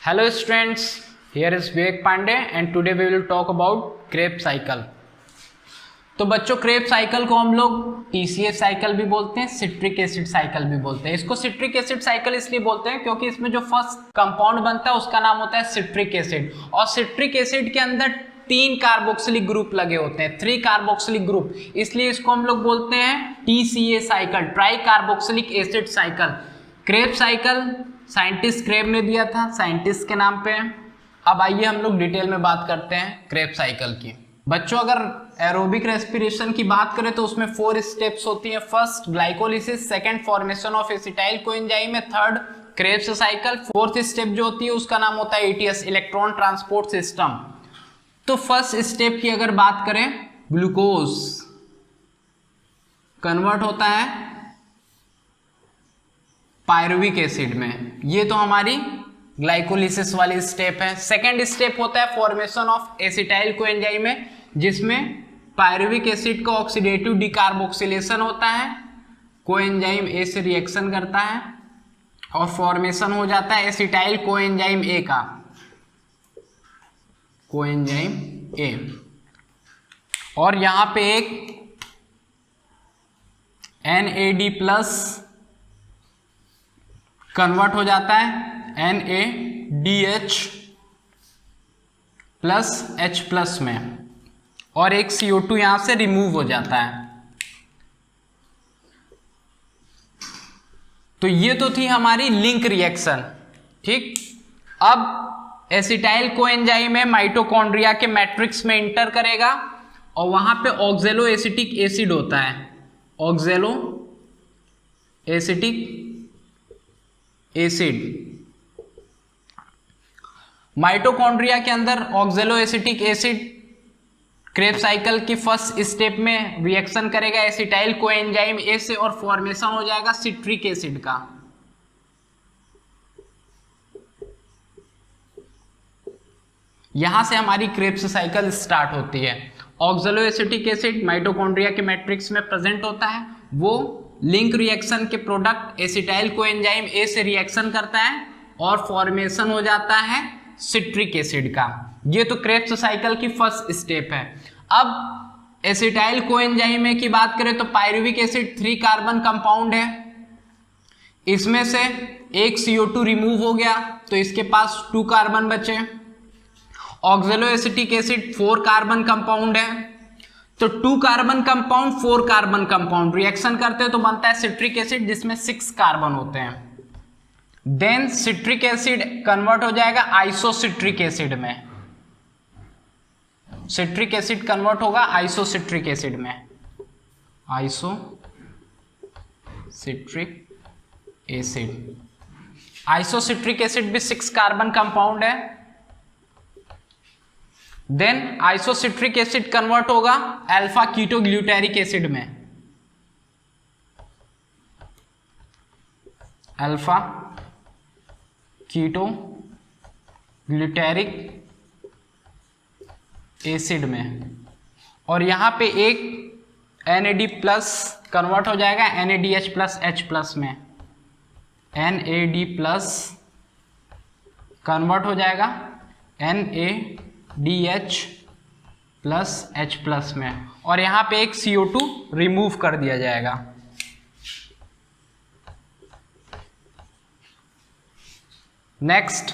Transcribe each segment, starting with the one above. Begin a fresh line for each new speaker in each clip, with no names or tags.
Hello students, here is Vivek Pandey and today we will talk about Krebs cycle। तो बच्चों Krebs cycle को हम लोग TCA cycle भी बोलते हैं, सिट्रिक एसिड साइकिल भी बोलते हैं। इसको सिट्रिक एसिड साइकिल इसलिए बोलते हैं क्योंकि इसमें जो फर्स्ट कंपाउंड बनता है उसका नाम होता है सिट्रिक एसिड, और सिट्रिक एसिड के अंदर 3 कार्बोक्सिलिक ग्रुप लगे होते हैं, 3 कार्बोक्सिलिक ग्रुप, इसलिए इसको हम लोग बोलते हैं TCA cycle, tri carboxylic acid cycle. Krebs cycle scientist Kreb ने दिया था, साइंटिस्ट के नाम पे। अब आइए हम लोग डिटेल में बात करते हैं क्रेब्स साइकिल की। बच्चों अगर एरोबिक रेस्पिरेशन की बात करें तो उसमें 4 स्टेप्स होती हैं। First glycolysis, second formation of acetyl coenzyme है, third Krebs cycle, fourth step जो होती है उसका नाम होता है ETS, इलेक्ट्रॉन ट्रांसपोर्ट सिस्टम। तो फर्स्ट स्टेप की अगर बात करें, ग्लूकोज कन्वर्ट होता है पायरुविक एसिड में, ये तो हमारी ग्लाइकोलिसिस वाली स्टेप है। सेकेंड स्टेप होता है फॉर्मेशन ऑफ एसिटाइल कोएंजाइम में, जिसमें पायरुविक एसिड का ऑक्सीडेटिव डिकार्बोक्सिलेशन होता है, कोएंजाइम ए से रिएक्शन करता है और फॉर्मेशन हो जाता है एसिटाइल कोएंजाइम ए का, कोएंजाइम ए। और यहां पे एक NAD+ कन्वर्ट हो जाता है NADH+H+ में, और एक CO2 यहां से रिमूव हो जाता है। तो ये तो थी हमारी लिंक रिएक्शन, ठीक। अब एसिटाइल कोएंजाइम में माइटोकॉन्ड्रिया के मैट्रिक्स में इंटर करेगा और वहां पे ऑक्जेलो एसिटिक एसिड होता है, ऑक्जेलो एसिटिक एसिड। माइटोकॉन्ड्रिया के अंदर ऑक्जेलो एसिटिक एसिड क्रेब्स साइकिल की फर्स्ट स्टेप में रिएक्शन करेगा एसिटाइल कोएंजाइम ए से और फॉर्मेशन हो जाएगा सिट्रिक एसिड का। यहां से हमारी क्रेब्स साइकिल स्टार्ट होती है। ऑक्जेलो एसिटिक एसिड माइटोकॉन्ड्रिया के मैट्रिक्स में प्रेजेंट होता है, वो लिंक रिएक्शन के प्रोडक्ट एसिटाइल कोएंजाइम ए से रिएक्शन करता है और फॉर्मेशन हो जाता है सिट्रिक एसिड का। ये तो क्रेब्स साइकिल की फर्स्ट स्टेप है। अब एसिटाइल कोएंजाइम ए की बात करें तो पायरुविक एसिड 3 कार्बन कंपाउंड है, इसमें से एक CO2 रिमूव हो गया तो इसके पास 2 कार्बन बचे। ऑक्जेलो एसिटिक एसिड 4 कार्बन कंपाउंड है, तो 2 carbon compound 4 carbon compound reaction करते हैं तो बनता है सिट्रिक एसिड जिसमें 6 कार्बन होते हैं। देन सिट्रिक एसिड कन्वर्ट हो जाएगा आइसोसिट्रिक एसिड में, सिट्रिक एसिड कन्वर्ट होगा आइसोसिट्रिक एसिड में, आइसोसिट्रिक एसिड। आइसोसिट्रिक एसिड भी 6 कार्बन कंपाउंड है। देन आइसोसिट्रिक एसिड कन्वर्ट होगा अल्फा कीटोग्लूटारिक एसिड में, अल्फा कीटोग्लूटारिक एसिड में, और यहां पे एक NAD+ कन्वर्ट हो जाएगा NADH+H+ में, NAD+ कन्वर्ट हो जाएगा NADH+H+ में, और यहां पे एक CO2 रिमूव कर दिया जाएगा। Next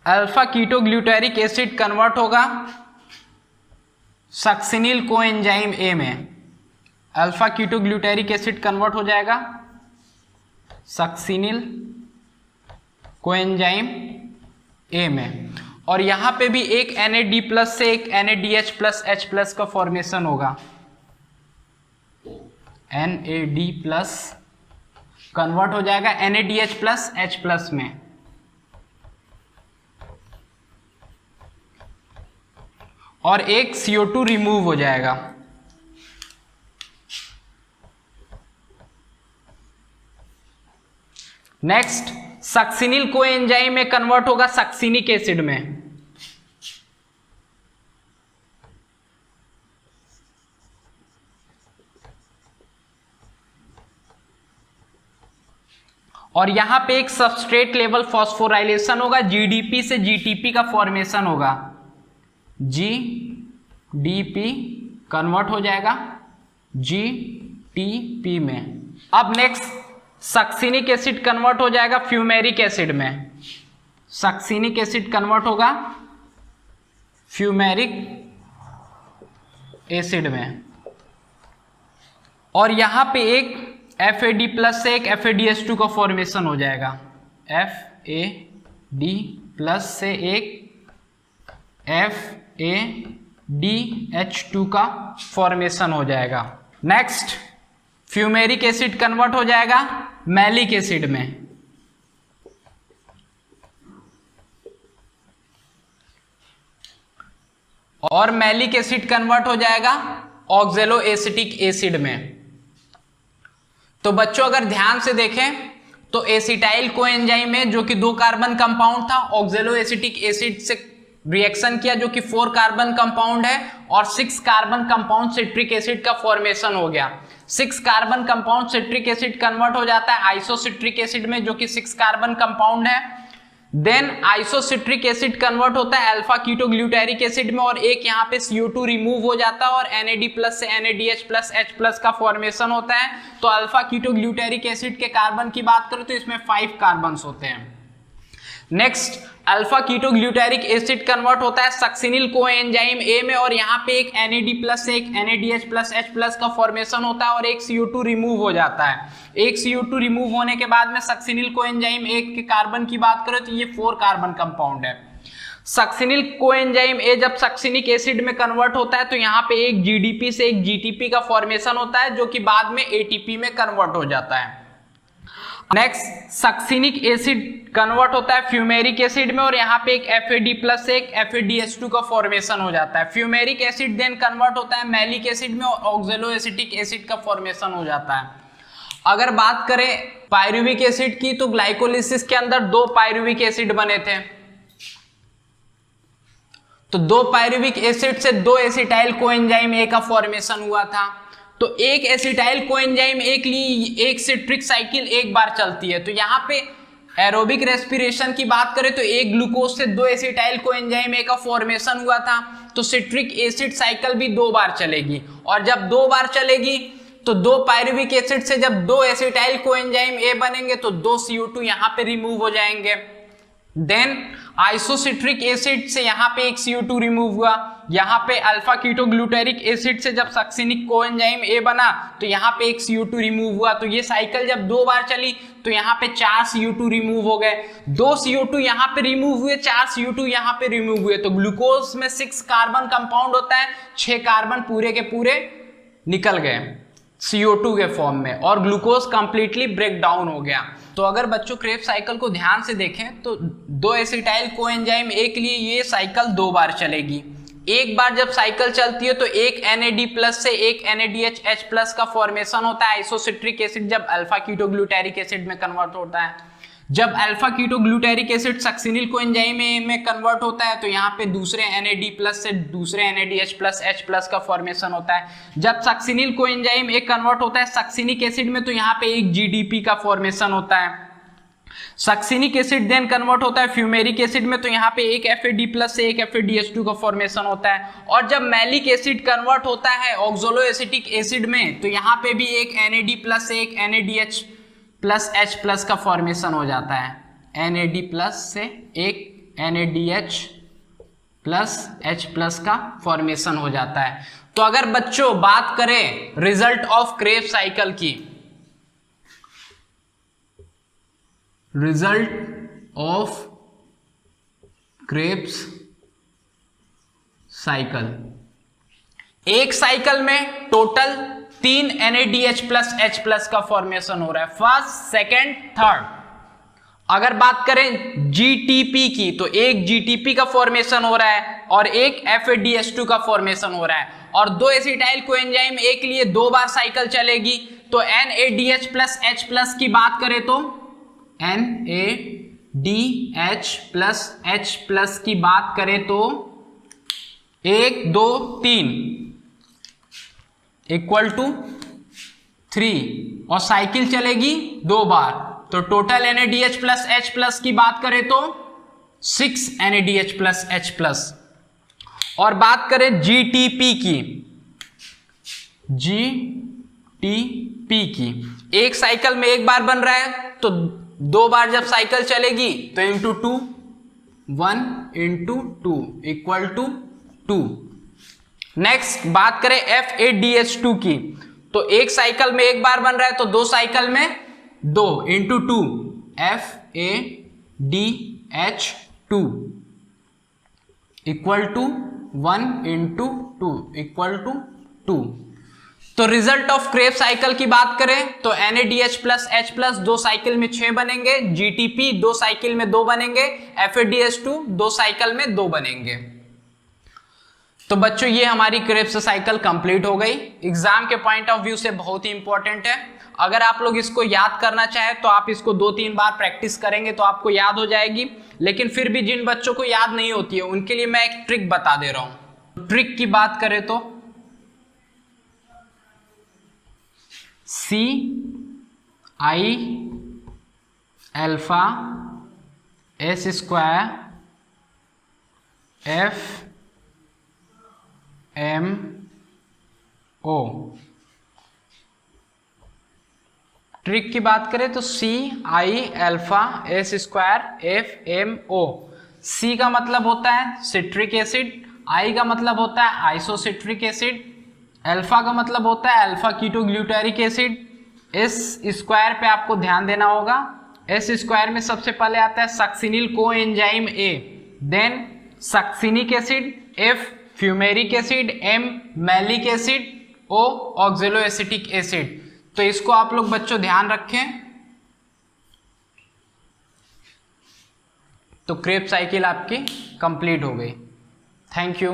alpha ketoglutaric acid convert होगा सक्सिनिल कोएंजाइम ए में, अल्फा कीटोग्लूटारिक एसिड कन्वर्ट हो जाएगा सक्सिनिल कोएंजाइम ए में, और यहां पे भी एक NAD+ से एक NADH+H+ का फॉर्मेशन होगा। NAD+ कन्वर्ट हो जाएगा NADH+H+ में, और एक CO2 रिमूव हो जाएगा। नेक्स्ट सक्सिनिल कोएंजाइम में कन्वर्ट होगा सक्सिनिक एसिड में, और यहां पे एक सबस्ट्रेट लेवल फॉस्फोराइलेशन होगा, जीडीपी से जीटीपी का फॉर्मेशन होगा, जीडीपी कन्वर्ट हो जाएगा जीटीपी में। अब नेक्स्ट सक्सिनिक एसिड कन्वर्ट हो जाएगा फ्यूमेरिक एसिड में, सक्सिनिक एसिड कन्वर्ट होगा फ्यूमेरिक एसिड में, और यहां पे एक FAD प्लस से एक FADH2 का फॉर्मेशन हो जाएगा, FAD प्लस से एक FADH2 का फॉर्मेशन हो जाएगा। नेक्स्ट फ्यूमेरिक एसिड कन्वर्ट हो जाएगा मैलिक एसिड में, और मैलिक एसिड कन्वर्ट हो जाएगा ऑक्जेलो एसिटिक एसिड में। तो बच्चों अगर ध्यान से देखें तो एसिटाइल कोएंजाइम में जो कि 2 कार्बन कंपाउंड था, ऑक्जेलो एसिटिक एसिड से रिएक्शन किया जो कि 4 कार्बन कंपाउंड है, और 6 कार्बन कंपाउंड सिट्रिक एसिड का फॉर्मेशन हो गया। 6 carbon compound citric acid convert हो जाता है आइसोसिट्रिक एसिड में जो कि 6 कार्बन कंपाउंड है। देन आइसोसिट्रिक एसिड कन्वर्ट होता है अल्फा कीटोग्लूटारिक एसिड में, और एक यहाँ पे CO2 रिमूव हो जाता है और NAD प्लस से NADH प्लस H प्लस का फॉर्मेशन होता है। तो अल्फा कीटोग्लूटारिक एसिड के कार्बन की बात करें तो इसमें 5 कार्बन होते हैं। Next alpha ketoglutaric acid convert होता है सक्सिनिल कोएंजाइम A में, और यहाँ पे एक NAD प्लस से एक NADH प्लस H प्लस का फॉर्मेशन होता है और एक CO2 रिमूव हो जाता है। एक CO2 रिमूव होने के बाद में सक्सिनिल कोएंजाइम A के कार्बन की बात करें तो ये 4 कार्बन कंपाउंड है। सक्सिनिल कोएंजाइम A जब सक्सिनिक एसिड में कन्वर्ट होता है तो यहाँ पे एक GDP से एक GTP का फॉर्मेशन होता है जो कि बाद में ATP में कन्वर्ट हो जाता है। नेक्स्ट सक्सिनिक एसिड कन्वर्ट होता है फ्यूमेरिक एसिड में, और यहाँ पे एक FAD प्लस से एक FADH2 का फॉर्मेशन हो जाता है। फ्यूमेरिक एसिड देन कन्वर्ट होता है मैलिक एसिड में और ऑक्जेलो एसिटिक एसिड का फॉर्मेशन हो जाता है। अगर बात करें पायरुविक एसिड की तो ग्लाइकोलिसिस के अंदर 2 पायरुविक एसिड बने थे, तो 2 पायरुविक एसिड से 2 एसिटाइल कोएंजाइम A का फॉर्मेशन हुआ था। तो एक एसिटाइल कोएंजाइम A के लिए एक सिट्रिक साइकिल एक बार चलती है। तो यहाँ पे एरोबिक रेस्पिरेशन की बात करें तो एक ग्लूकोज से 2 एसिटाइल कोएंजाइम A का फॉर्मेशन हुआ था, तो सिट्रिक एसिड साइकिल भी 2 बार चलेगी, और जब 2 बार चलेगी तो 2 पायरुविक एसिड से जब 2 एसिटाइल कोएंजाइम A बनेंगे तो 2 CO2 यहाँ पे रिमूव हो जाएंगे। देन आइसोसिट्रिक एसिड से यहाँ पे एक CO2 रिमूव हुआ, यहाँ पे अल्फा कीटोग्लूटारिक एसिड से जब सक्सिनिक कोएंजाइम A बना तो यहाँ पे एक CO2 रिमूव हुआ। तो ये साइकिल जब 2 बार चली तो यहाँ पे 4 CO2 रिमूव हो गए, 2 CO2 यहाँ पे रिमूव हुए, 4 CO2 यहाँ पे रिमूव हुए। तो ग्लूकोज में 6 कार्बन कंपाउंड होता है, 6 कार्बन पूरे के पूरे निकल गए CO2 के फॉर्म में, और ग्लूकोज कंप्लीटली ब्रेक डाउन हो गया। तो अगर बच्चों क्रेब्स साइकिल को ध्यान से देखें तो 2 एसिटाइल कोएंजाइम A के लिए ये साइकिल 2 बार चलेगी। एक बार जब साइकिल चलती है तो एक NAD प्लस से एक NADH H प्लस का फॉर्मेशन होता है आइसोसिट्रिक एसिड जब अल्फा कीटोग्लूटारिक एसिड में कन्वर्ट होता है। जब alpha ketoglutaric acid succinyl coenzyme A में कन्वर्ट होता है तो यहाँ पे दूसरे NAD प्लस से दूसरे NADH प्लस H प्लस का फॉर्मेशन होता है। जब सक्सिनिल कोएंजाइम A कन्वर्ट होता है सक्सिनिक एसिड में तो यहाँ पे एक GDP का फॉर्मेशन होता है। सक्सिनिक एसिड देन कन्वर्ट होता है फ्यूमेरिक एसिड में तो यहाँ पे एक FAD प्लस से एक FADH2 का फॉर्मेशन होता है। और जब मैलिक एसिड कन्वर्ट होता है ऑक्सोलो एसिटिक एसिड में तो यहाँ पे भी एक NAD प्लस से एक NADH प्लस H प्लस का फॉर्मेशन हो जाता है। NAD प्लस से एक NADH प्लस H प्लस का फॉर्मेशन हो जाता है। तो अगर बच्चों बात करें रिजल्ट ऑफ क्रेब्स साइकिल की, रिजल्ट ऑफ क्रेब्स साइकिल, एक साइकिल में total 3 NADH plus H plus का फॉर्मेशन हो रहा है, फर्स्ट सेकेंड थर्ड। अगर बात करें GTP की तो एक GTP का फॉर्मेशन हो रहा है और एक FADH2 का फॉर्मेशन हो रहा है, और 2 एसिटाइल कोएंजाइम A के लिए 2 बार साइकिल चलेगी। तो NADH प्लस H प्लस की बात करें तो NADH प्लस H प्लस की बात करें तो 1 2 3 इक्वल टू 3, और साइकिल चलेगी 2 बार तो total NaDH plus H plus की बात करें तो 6 NaDH प्लस H प्लस। और बात करें GTP की, GTP की, एक साइकिल में एक बार बन रहा है तो 2 बार जब साइकिल चलेगी तो into 2, 1 into 2 equal to 2। Next बात करें FADH2 की, तो एक साइकिल में एक बार बन रहा है तो 2 साइकिल में 2 into 2, FADH2 equal to 1 into 2 equal to 2। तो रिजल्ट ऑफ क्रेब्स साइकिल की बात करें तो NaDH plus H plus 2 cycle में 6 बनेंगे, GTP 2 साइकिल में 2 बनेंगे, FADH2 2 साइकिल में 2 बनेंगे। तो बच्चों ये हमारी क्रेब्स साइकिल कंप्लीट हो गई। एग्जाम के पॉइंट ऑफ व्यू से बहुत ही इंपॉर्टेंट है। अगर आप लोग इसको याद करना चाहें तो आप इसको 2-3 बार प्रैक्टिस करेंगे तो आपको याद हो जाएगी। लेकिन फिर भी जिन बच्चों को याद नहीं होती है उनके लिए मैं एक ट्रिक बता दे रहा हूं। ट्रिक की बात करें तो CI alpha S square FMO। Trick की बात करें तो CI alpha S square FMO। C का मतलब होता है सिट्रिक एसिड, I का मतलब होता है आइसोसिट्रिक एसिड, अल्फा का मतलब होता है alpha ketoglutaric acid. S square पे आपको ध्यान देना होगा। S स्क्वायर में सबसे पहले आता है succinyl coenzyme A, then succinic acid, F fumaric acid, M malic acid, O oxaloacetic acid. तो इसको आप लोग बच्चों ध्यान रखें। तो क्रेब्स साइकिल आपकी कंप्लीट हो गई। Thank you.